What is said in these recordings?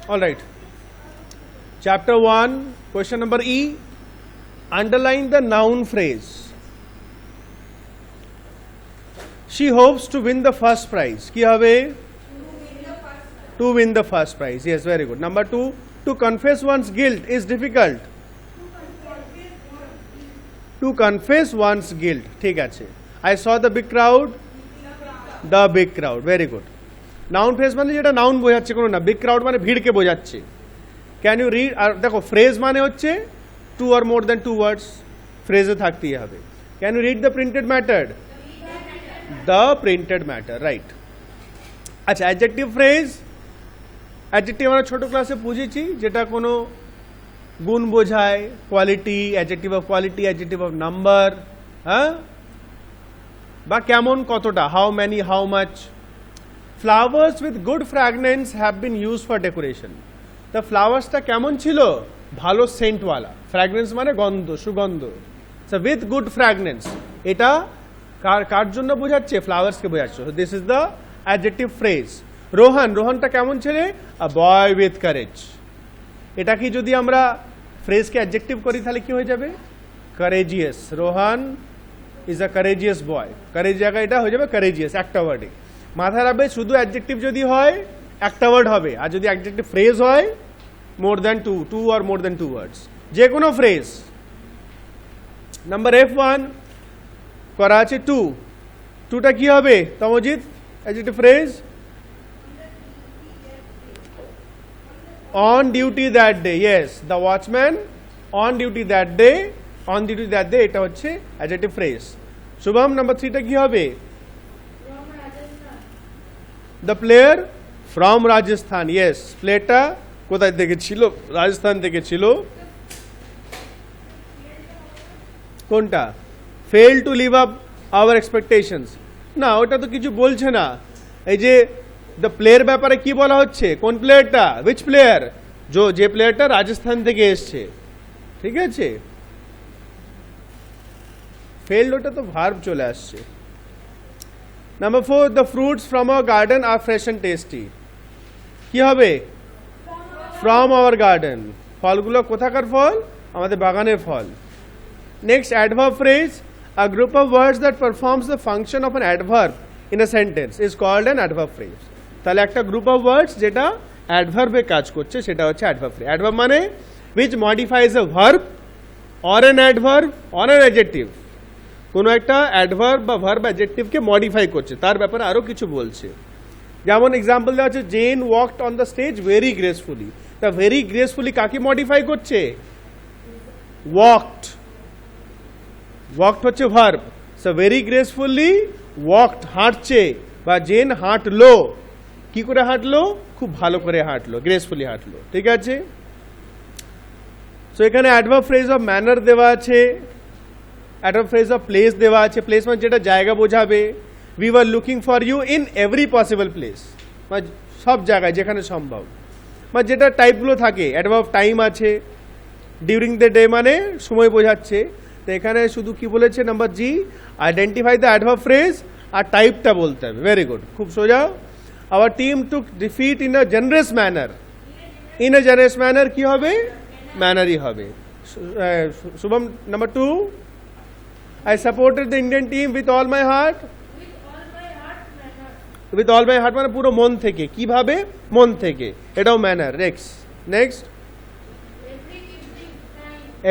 All right. Chapter 1, question number E. Underline the noun phrase. She hopes to win the first prize. কি হবে? To win the first prize. Yes, very good. Number 2, to confess one's guilt is difficult. To confess one's guilt. ঠিক আছে. I saw the big crowd. The big crowd. Very good. Noun phrase মানে যেটা noun বোঝাচ্ছে কোনো না, big crowd মানে ভিড়কে বোঝাচ্ছে। Can you read? আর দেখো ফ্রেজ মানে হচ্ছে টু আর মোর দেন টু ওয়ার্ডস, ফ্রেজে থাকতেই হবে। Can you read the printed matter? The printed matter, right. আচ্ছা, অ্যাডজেক্টিভ ফ্রেজ। অ্যাডজেক্টিভ আমরা ছোটো ক্লাসে বুঝেছি, যেটা কোনো গুণ বোঝায়, quality, adjective of quality, adjective of number, হ্যাঁ, বা কেমন, কতটা, how many, how much. Flowers with good fragrance have been used for decoration. The flowers-টা কেমন ছিল? ভালো সেন্টওয়ালা। ফ্র্যাগনেন্স মানে গন্ধ, সুগন্ধ। So with good fragrance, এটা কার জন্য বোঝাচ্ছে? ফ্লাওয়ার্সকে বোঝাচ্ছে। So this is the adjective phrase. রোহনটা কেমন ছেলে? A boy with courage. এটা কি যদি আমরা ফ্রেজকে অ্যাডজেক্টিভ করি তাহলে কি হয়ে যাবে? courageous. Rohan is a courageous boy. courage জায়গায় এটা হয়ে যাবে courageous, একটা ওয়ার্ডে। মাথায় রাখবে, শুধু অ্যাডজেক্টিভ যদি হয় একটা ওয়ার্ড হবে, আর যদি অ্যাডজেক্টিভ ফ্রেজ হয় মোর দ্যান টু আর মোর দ্যান টু ওয়ার্ডস, যে কোনো ফ্রেজ। নাম্বার F1 করা আছে টুটা কি হবে Tomojit? Adjective phrase on duty that day. Yes, the watchman on duty that day, on duty that day, এটা হচ্ছে অ্যাডজেক্টিভ ফ্রেজ। শুভম, নাম্বার 3টা কি হবে? The player from Rajasthan. Yes, প্লেয়ারটা কোথায় থেকে ছিল? রাজস্থান থেকে ছিল। কোনটা? Fail to live up our expectations. না, ওটা তো কিছু বলছে না। এই যে দ্য প্লেয়ার ব্যাপারে কি বলা হচ্ছে? কোন প্লেয়ারটা? Which player? যে প্লেয়ারটা রাজস্থান থেকে এসছে, ঠিক আছে। ফেল্ড, ওটা তো ভার্ব চলে আসছে। Number 4, the fruits from our garden are fresh and tasty. কি হবে? From our garden. ফলগুলো কোথাকার ফল? আমাদের বাগানের ফল। Next, adverb phrase. A group of words that performs the function of an adverb in a sentence is called an adverb phrase. তাহলে একটা group of words যেটা অ্যাডভার্বে কাজ করছে সেটা হচ্ছে অ্যাডভার্ব ফ্রেজ। অ্যাডভার্ব মানে which modifies a verb or an adverb or an adjective. কোনো একটা অ্যাডভার্ব বা ভার্ব অ্যাডজেক্টিভকে মডিফাই করছে, তার ব্যাপারে আরও কিছু বলছে। যেমন এক্সাম্পল দেওয়া হচ্ছে, Jen walked on the stage very gracefully. তা ভেরি গ্রেসফুলি কাকে মডিফাই করছে? ওয়াকড হচ্ছে verb. So very gracefully walked, হাঁটছে, বা জেন হাঁটলো। কি করে হাঁটলো? খুব ভালো করে হাঁটলো, গ্রেসফুলি হাঁটলো, ঠিক আছে। সো এখানে অ্যাডভার্ব ফ্রেজ অফ ম্যানার দেওয়া আছে, অ্যাডভার্ব ফ্রেজ অফ প্লেস দেওয়া আছে। প্লেস মানে যেটা জায়গা বোঝাবে। We were looking for you in every possible place, মানে সব জায়গায় যেখানে সম্ভব, মানে যেটা টাইপগুলো থাকে। অ্যাডভার্ব টাইম আছে, ডিউরিং দ্য ডে মানে সময় বোঝাচ্ছে। তো এখানে শুধু কি বলেছে? Number G, identify the adverb phrase, আর টাইপটা বলতে হবে। ভেরি গুড, খুব সোজা। Our team took defeat in a generous manner. In a generous manner কি হবে? ম্যানারই হবে। Shubham, number 2, I supported the Indian team with all my heart. With all my heart মানে পুরো মন থেকে। কিভাবে? মন থেকে, এটাও manner. Next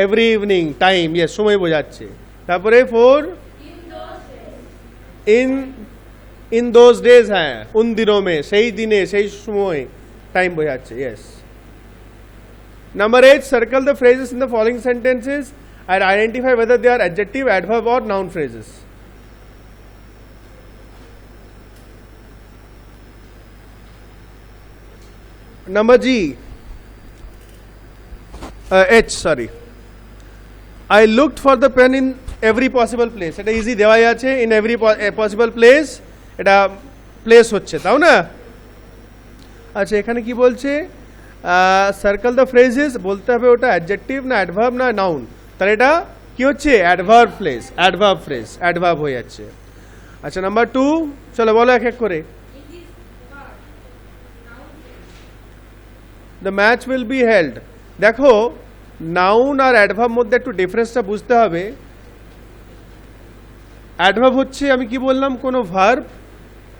every evening, time, yes, সময় বোঝাচ্ছে। তারপরে 4, ইন দোজ ডেজ, হ্যাঁ, উন দিনों में, সেই দিনে, সেই সময়, টাইম বোঝাচ্ছে। Yes. Number 8, circle the phrases in the following sentences and identify whether they are adjective, adverb or noun phrases. Number G, H, sorry. I looked for the pen in every possible place. এটা easy দেওয়াই আছে, in every possible place, এটা place হচ্ছে, তাও না? আচ্ছা, এখানে কি বলছে? সার্কেল দ্য ফ্রেজেস বলতে হবে ওটা অ্যাডজেক্টিভ না অ্যাডভার্ব না নাউন। তাহলে এটা কি হচ্ছে? Adverb phrase, adverb phrase, adverb হয়ে যাচ্ছে। আচ্ছা, নাম্বার 2, চলো বলো এক এক করে। The match will be held. দেখো নাউন আর অ্যাডভার্ব মধ্যে একটু ডিফারেন্সটা বুঝতে হবে। অ্যাডভার্ব হচ্ছে আমি কি বললাম, কোনো ভার্ব,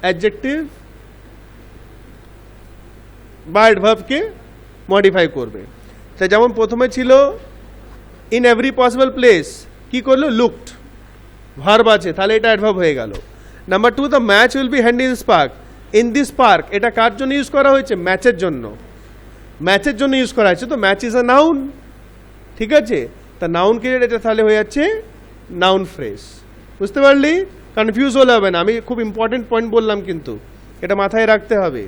অ্যাডজেক্টিভ বা অ্যাডভার্বকে মডিফাই করবে। তাই যেমন প্রথমে ছিল ইন এভরি পসিবল প্লেস, কি করলো, লুকড, ভার্ব আছে, তাহলে এটা অ্যাডভার্ব হয়ে গেল। Number two, the match will be hand in this park. In this park এটা কার জন্য ইউজ করা হয়েছে, ম্যাচের জন্য, ম্যাচের জন্য ইউজ করা হয়েছে, তো ম্যাচ ইজ আ নাউন, ঠিক আছে। তা নাউনকে এটা তাহলে হয়ে যাচ্ছে নাউন ফ্রেজ। বুঝতে পারলি, কনফিউজ হলে হবে না, আমি খুব ইম্পর্টেন্ট পয়েন্ট বললাম কিন্তু এটা মাথায় রাখতে হবে।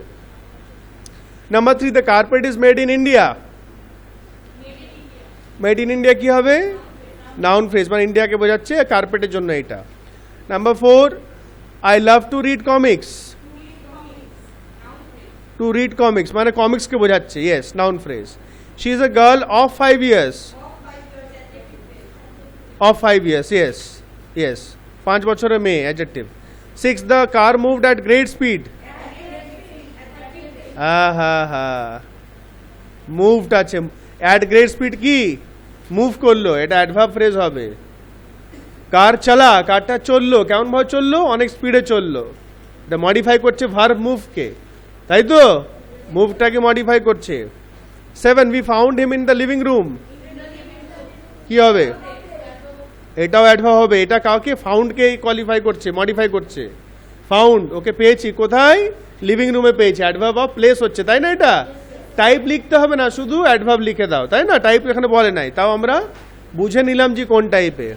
Number three, the carpet is made in India. Made in India কি হবে, নাউন ফ্রেজ, মানে ইন্ডিয়াকে বোঝাচ্ছে, কার্পেটের জন্য এটা। Number four, I love to read comics. To read comics মানে কমিক্সকে বোঝাচ্ছে, yes, noun phrase. She is a girl of 5 years। Of 5 years, yes yes, 5 বছরের মেয়ে, adjective. 6, the car moved at great speed. Moved আছে, at great speed কি move করলো, এটা adverb phrase হবে। কার চালা, কারটা চললো, কেমন ভাবে চললো, অনেক স্পিডে চললো, এটা মডিফাই করছে ভার্ব মুভকে, তাই তো, মুভটাকে মডিফাই করছে। 7, we found him in the living room, কি হবে, এটাও অ্যাডভার্ব হবে, এটা কাউকে ফাউন্ডকে কোয়ালিফাই করছে, মডিফাই করছে। ফাউন্ড, ওকে পেয়েছি কোথায়, লিভিং রুমে পেয়েছি, অ্যাডভার্ব অফ প্লেস হচ্ছে, তাই না। এটা টাইপ লিখতে হবে না, শুধু অ্যাডভার্ব লিখে দাও, তাই না, টাইপ এখানে বলে নাই, তাও আমরা বুঝে নিলাম যে কোন টাইপে।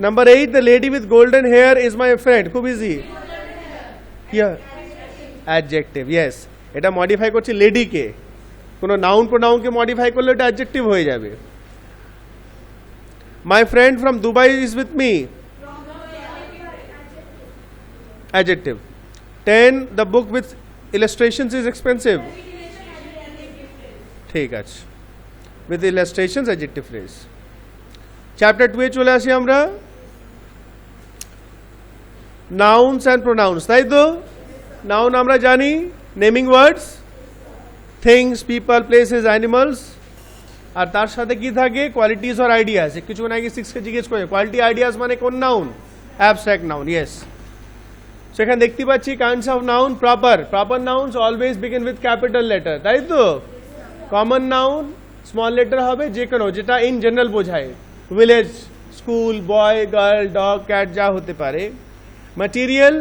Number 8, the lady with golden hair is my friend, খুব ইজি, কি অ্যাডজেক্টিভ, ইয়েস, এটা মডিফাই করছে লেডিকে, কোনো নাউন প্রোনাউনকে মডিফাই করলে এটা অ্যাডজেক্টিভ হয়ে যাবে। My friend from Dubai is with me, adjective. 10, the book with illustrations is expensive, ঠিক আছে, with illustrations adjective phrase. Chapter 2 এ চলে আসি আমরা, নাউনস অ্যান্ড প্রোনাউন্স, তাই তো। নাউন আমরা জানি, নেমিং ওয়ার্ডস, থিংস, পিপল, প্লেসেস, অ্যানিমালস, আর তার সাথে কি থাকে, কোয়ালিটিজ আর আইডিয়াস। কিছুক্ষণ আগে 6কে জিজ্ঞেস করে, কোয়ালিটি আইডিয়াস মানে কোন নাউন, অ্যাবস্ট্রাক্ট নাউন, ইয়েস। সেখানে দেখতে পাচ্ছি kinds of noun, proper nouns always begin with capital letter, তাই তো। কমন নাউন স্মল লেটার হবে, যে কোনো, যেটা ইন জেনারেল বোঝায়, ভিলেজ, স্কুল, বয়, গার্ল, ডগ, ক্যাট, যা হতে পারে। ম্যাটেরিয়াল,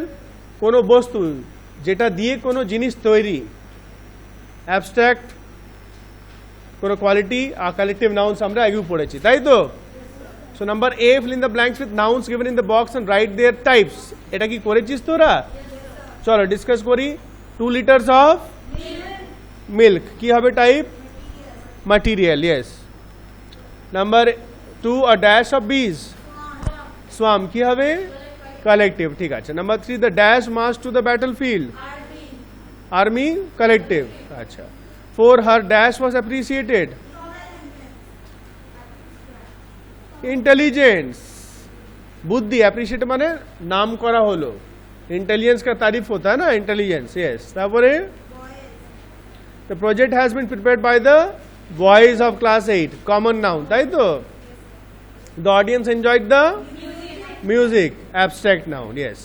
কোনো বস্তু যেটা দিয়ে কোনো জিনিস তৈরি। অ্যাবস্ট্রাক্ট, কোনো কোয়ালিটি। আর কালেকটিভ নাউন্স আমরা আগেও পড়েছি, তাই তো। So number A, fill in the blanks with nouns given in the box and write their types। এটা কি করেছিস তোরা, চলো ডিসকাস করি। 2 liters of milk, কি হবে type, material, yes. Number 2, a dash of bees, swarm, কি হবে, কালেকটিভ, ঠিক আছে। Number 3, the dash march to the battlefield, army, collective, আচ্ছা। 4, her dash was appreciated, intelligence, बुद्धि, अप्रिशिएट माने नाम करा होलो, इंटेलिजेंस का तारीफ होता है ना, इंटेलिजेंस, यस। तारपरे the project has been prepared by the boys of class 8, common noun, ताई तो। The audience enjoyed the music, abstract noun, yes.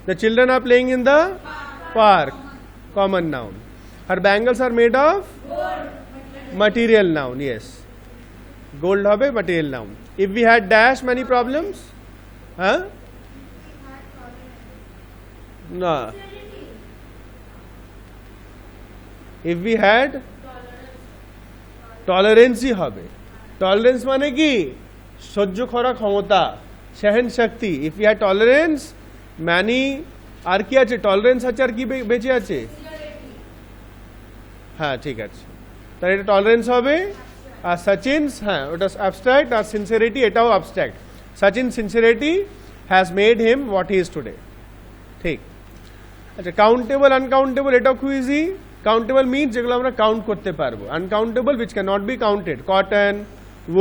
The children are playing in the park, common noun. Her bangles are made of material noun, yes. Gold হবে material noun। if we had dash many problems, না, if we had tolerance হবে। tolerance মানে কি, সহ্য করার ক্ষমতা, সহন শক্তি। if we had tolerance many, আর কি আছে, tolerance আছে, আর কি বেঁচে আছে, হ্যাঁ ঠিক আছে, তাহলে এটা tolerance হবে। আর সচিনস, হ্যাঁ ওটা অ্যাবস্ট্রাক্ট, আর সিনসিয়ারিটি এটাও abstract. Sachin sincerity has made him what he is today, ঠিক আচ্ছা। কাউন্টেবল, আনকাউন্টেবল, এটাও খুব ইজি। কাউন্টেবল মিনস যেগুলো আমরা কাউন্ট করতে পারবো, uncountable which can not be counted, cotton,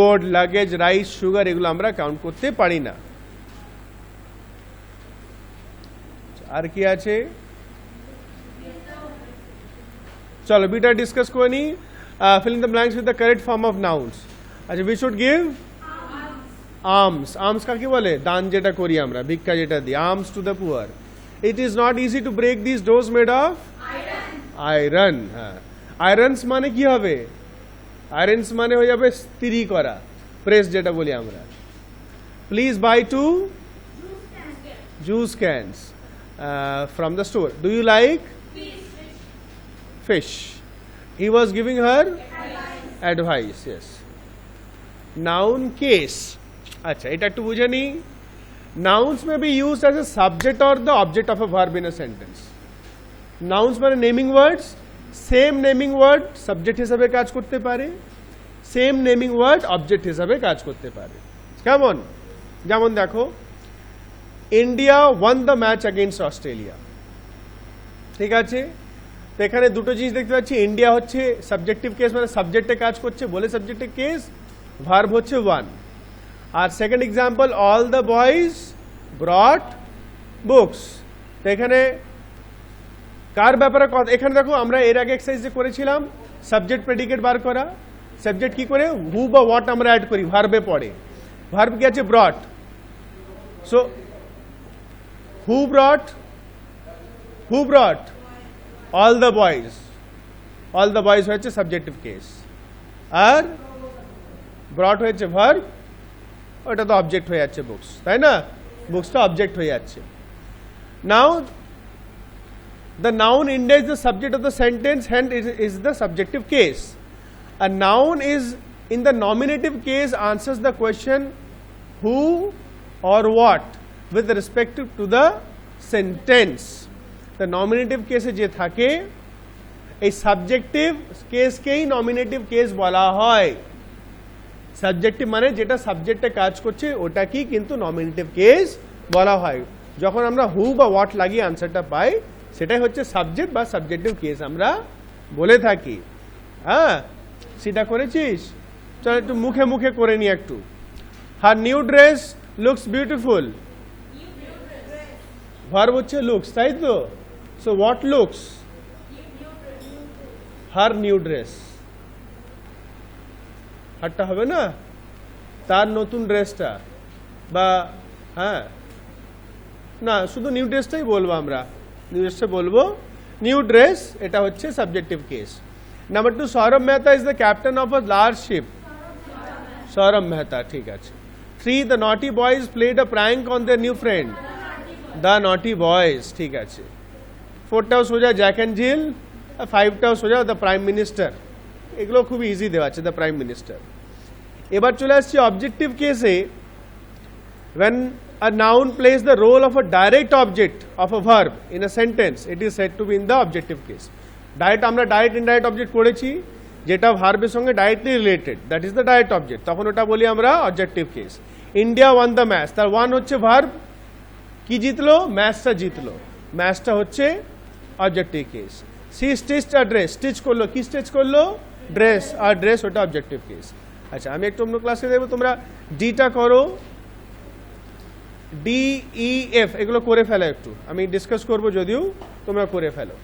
wood, luggage, rice, sugar, এগুলো আমরা কাউন্ট করতে পারি না। আর কি আছে, চলো বিটা ডিসকাস করে নি। fill in the blanks with the correct form of nouns. আচ্ছা, we should give alms. alms কাকে বলে? দান যেটা করি আমরা, ভিক্ষা যেটা দিই, alms to the poor. It is not easy to break these doors made of iron. হ্যাঁ, আয়রনস মানে কি হবে? আয়রনস মানে হয়ে যাবে স্ত্রী করা, প্রেস যেটা বলি আমরা। Please buy two juice cans from the store. Do you like fish? He was giving her advice. Yes. Noun case. আচ্ছা, এটা একটু বুঝে নি। Nouns may be used as a subject or the object of a verb in a sentence. Nouns মানে naming ওয়ার্ডস, same naming word subject হিসাবে কাজ করতে পারে, সেম নেমিং ওয়ার্ড অবজেক্ট হিসাবে কাজ করতে পারে। কেমন? যেমন দেখো, India one the match against Australia. ঠিক আছে, তো এখানে দুটো জিনিস দেখতে পাচ্ছি। ইন্ডিয়া হচ্ছে সাবজেক্টিভ কেস, মানে সাবজেক্টে কাজ করছে বলে সাবজেক্টিভ কেস, ভার্ব হচ্ছে ওয়ান। আর second example, all the boys brought books. তো এখানে কার ব্যাপারে কথা? এখানে দেখো, আমরা এর আগে এক্সারসাইজ যে করেছিলাম সাবজেক্ট প্রেডিকেট বার করা, সাবজেক্ট কি করে হু বা হোয়াট আমরা অ্যাড করি, ভার্বে পড়ে। ভার্ব কি আছে? ব্রট। So who ব্রট, who ব্রট? All the boys. All the boys হয়েছে সাবজেক্টিভ কেস, আর ব্রট হয়েছে ভার্ব, ওটা তো অবজেক্ট হয়ে যাচ্ছে বুকস, তাই না? বুকসটা অবজেক্ট হয়ে যাচ্ছে। নাও the noun indicates the subject of the sentence, hence it is the subjective case. A noun is in the nominative case answers the question who or what with respect to the sentence. The nominative case যে থাকে, এই subjective কেসকেই nominative case বলা হয়। Subjective মানে যেটা সাবজেক্টে কাজ করছে ওটাকেই কিন্তু নমিনেটিভ কেস বলা হয়। যখন আমরা হু বা হোয়াট লাগিয়ে আনসারটা পাই, সেটাই হচ্ছে সাবজেক্ট বা সাবজেক্টিভ কেস আমরা বলে থাকি। হ্যাঁ, সেটা করেছিস? চল একটু মুখে মুখে করে নি একটু। Her new dress looks beautiful. Verb হচ্ছে লুকস, তাই তো? So what looks? Her new dress. হারটা হবে না, তার নতুন ড্রেসটা, বা হ্যাঁ না, শুধু নিউ ড্রেসটাই বলবো আমরা, নিউ ড্রেসটা বলবো। নিউ ড্রেস এটা হচ্ছে subjective case. Number two, Sourav Mehta is the captain of a large ship. Sourav Mehta, ঠিক আছে। Three, the naughty boys played a prank on their new friend. The naughty boys, ঠিক আছে। ফোরটাও সোজা জ্যাক অ্যান্ড জিল, ফাইভটাও সোজা দ্য প্রাইম মিনিস্টার। এগুলো খুব ইজি দেওয়া আছে, দ্য প্রাইম মিনিস্টার। এবার চলে আসছি অবজেক্টিভ কেসে। when a noun plays the role of a direct object of a verb in a sentence, it is said to be in the objective case. Direct, আমরা direct indirect object পড়েছি, যেটা ভার্বের সঙ্গে directly related, that is the direct object, তখন ওটা বলি আমরা objective case. India one the match, তার ওয়ান হচ্ছে ভার্ব, কি জিতলো? ম্যাচটা জিতলো, ম্যাচটা হচ্ছে অবজেক্টিভ কেস। সি স্টিচড আ ড্রেস, স্টিচ করলো, কি স্টিচ করলো? ড্রেস, আর ড্রেস ওটা অবজেক্টিভ কেস। আচ্ছা, আমি একটু অন্য ক্লাসে দেবো, তোমরা ডিটা করো, ডি ই এফ এগুলো করে ফেলো একটু, আমি ডিসকাস করবো যদিও, তোমরা করে ফেলো।